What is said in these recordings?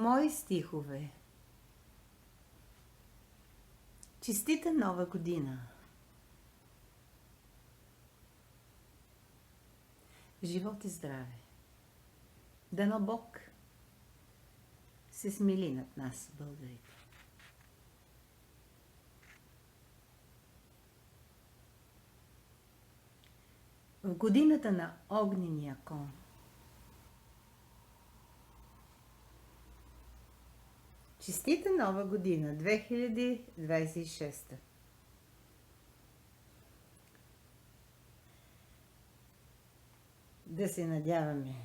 Мои стихове. Честита нова година! Живот и здраве! Дано Бог се смили над нас, българите. В годината на огнения кон честита нова година 2026! Да се надяваме,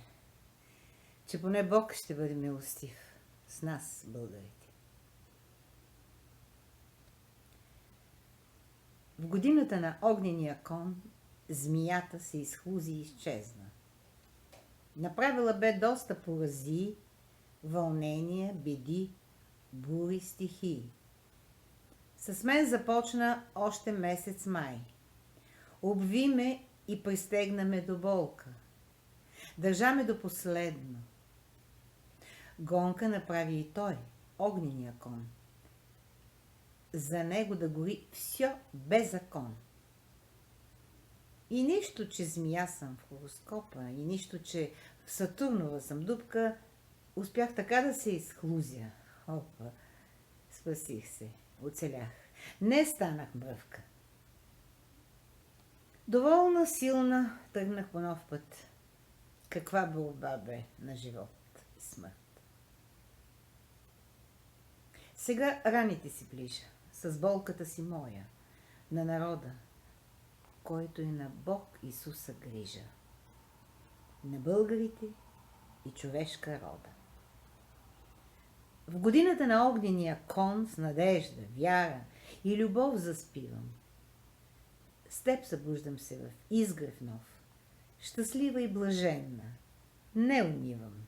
че поне Бог ще бъде милостив с нас, българите. В годината на огнения кон змията се изхлузи и изчезна. Направила бе доста поразии, вълнения, беди, бури, стихии. С мен започна още месец май. Обви ме и пристегна ме до болка. Държа ме до последно. Гонка направи и той, огнения кон. За него да гори все без закон. И нищо, че змия съм в хороскопа, и нищо, че в Сатурнова съм дупка, успях така да се изхлузя. Опа, спасих се, оцелях. Не станах мръвка. Доволна, силна, тръгнах по нов път. Каква борба бе на живот и смърт. Сега раните си ближа, с болката си моя, на народа, който е на Бог Исуса грижа, на българите и човешка рода. В годината на огнения кон с надежда, вяра и любов заспивам. С теб събуждам се в изгрев нов, щастлива и блаженна, не унивам.